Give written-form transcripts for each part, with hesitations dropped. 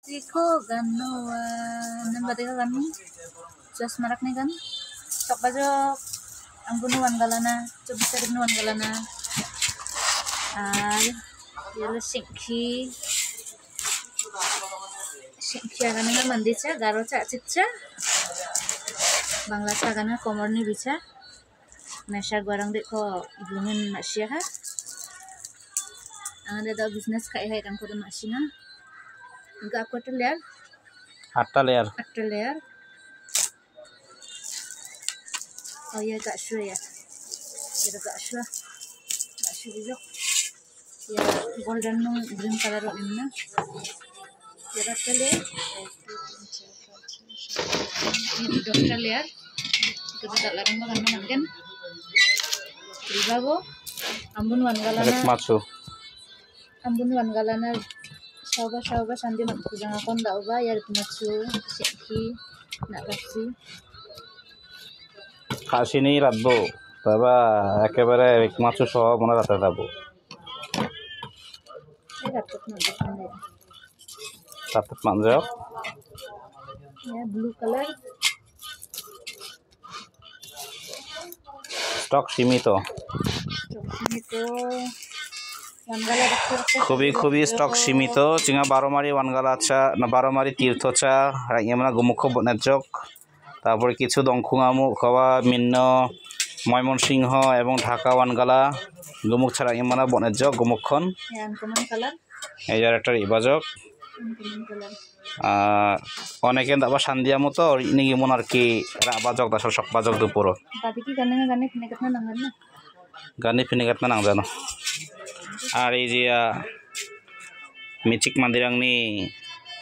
Iko gan no nambah tiga kan jas marak nih kan tok aja anggunuan galana coba sering nuan galana yelo singki agana nga mandi cha garo cha chicha bangla cha agana komorni bicha mesha gorang de ko ibungin masya ha ada da business kai hai tangko da masina enggak aku tuh lihat 8টা layer oh ya gak sure ya gak sure juga ya golden green color ini ya kita lihat ini dokter lihat kita tak larang banget kan ribago ambun wan galana Sauba sandi mat kujang akon da uba ya matsu sekhi nak raksi খাসিনি রাখবো তবে একেবারে মাছ সহ মনে রাখতে যাবো রাত মানজে blue colour stock সীমিত খুবই স্টক সীমিত চিঙা 12 মারি ওয়ানগালা আচ্ছা না 12 মারি তীর্থচা রাইয়ামনা গুমুখ বনেজক তারপরে কিছু দংখুঙামু খাওয়া মিন্ন ময়মনসিংহ এবং ঢাকা ওয়ানগালা গুমুখ ছাড়া ইমানা বনেজক গুমুখখন এই যার একটা ইবাজক অনেকে দাবা সান্দিয়া মতো ইনি মন আর কি রাবাজক দাসল সকবাজক দুপুর গানি ফিনিগাতনা নাংজানো আর এই যে মিচিক মান্দিরাংনি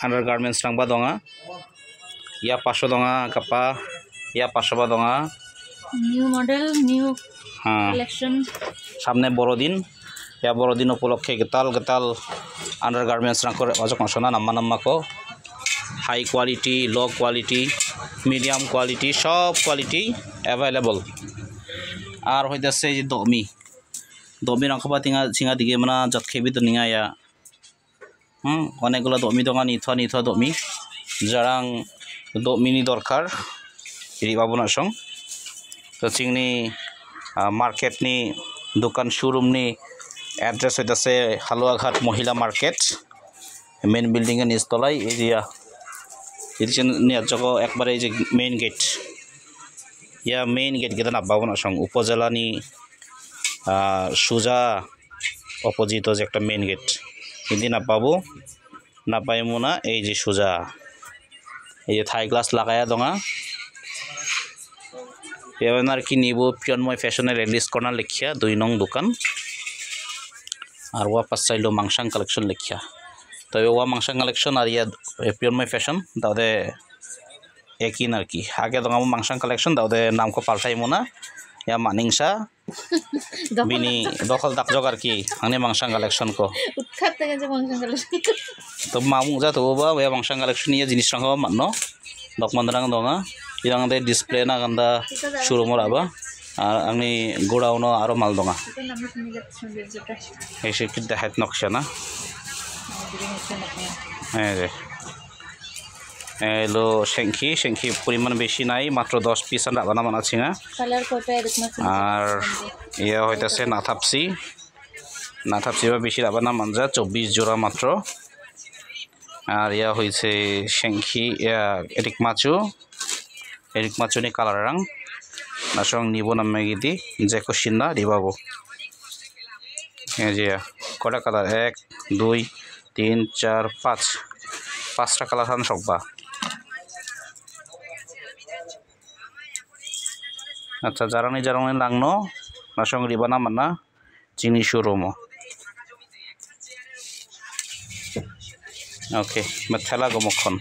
আন্ডারগার্মেন্টস রাংবা দঙা ইয়া 500 দঙা কাপা ইয়া 500 বা দঙা নিউ মডেল নিউ কালেকশন সামনে বড়দিন ইয়া বড়দিন উপলক্ষে গেতাল আন্ডারগার্মেন্টস রাং করে অজক মাসনা নাম্মা কো high quality low quality medium quality সব কোয়ালিটি অ্যাভেলেবল আর হইতাছে এই যে দমি রাখবা চিঙা দিকে মানে যৎখেবি তো নিঙা ইয়া অনেকগুলো দমি দঙা নিথা দমি যারাং দমিনি দরকার রিবাবনা সং তো চিংনি মার্কেটনি দোকান শোরুমনি অ্যাড্রেস হইতাছে হালুয়াঘাট মহিলা মার্কেট মেন বিল্ডিং এর নিচতলায় এই যে জগো একবারে এই যে মেইন গেট ইয়া মেইন গেট গেদা নাবাবনা সং উপজেলানি সুজা অপোজিট যে একটা মেইন গেট যদি না পাইমু না এই যে সুজা এই যে থাই গ্লাস লাগায়া দঙা এবার কি নিব পিয়নময় ফ্যাশনের রিলিজ কর্নার লেখিয়া 2 নং দোকান আর ওয়া পাস চাইলো মাংসাং কালেকশন লেখিয়া তবে ওয়া মাংসাং কালেকশন আর ইয়া পিয়নময় ফ্যাশন দাউদে একই আর কি আগে দঙামু মাংসাং কালেকশন দাউদে নামকো পাল্টাইমু না या मानिंगसा बिनी दखल दाकजग आर की आंनि मांसां कालेक्शन को उत्खात तक जे मांसां कालेक्शन तो मामु जातो बा या मांसां कालेक्शन या जिनिस रंग माननो दकमंद्रांग दङा इरां दे डिसप्ले ना गंदा शोरूम राबा आंनि गोडाउनो आरो माल दङा एसे कि देखायत नक्शा ना ए এলো शेंखी परिमाण बेशी নাই মাত্র 10 পিস রাবানা মানা ছিঙা কালার কোটা এরকম আর ইয়া হইতাছে নাথাপসি বা বেশি রাবানা মানজা 24 জোড়া মাত্র আর ইয়া হইছে शेंखी এরিক মাচু নি কালার রং নাসং নিবো নামে গিদি জেকো সিনা দিবাবো এই যে কটা কালার 1 2 3 4 5 5টা কালার হান সকবা अच्छा जारांनि लांनो नासं रिबाना माना चिनि शोरूम ओके मैं थेला गमखन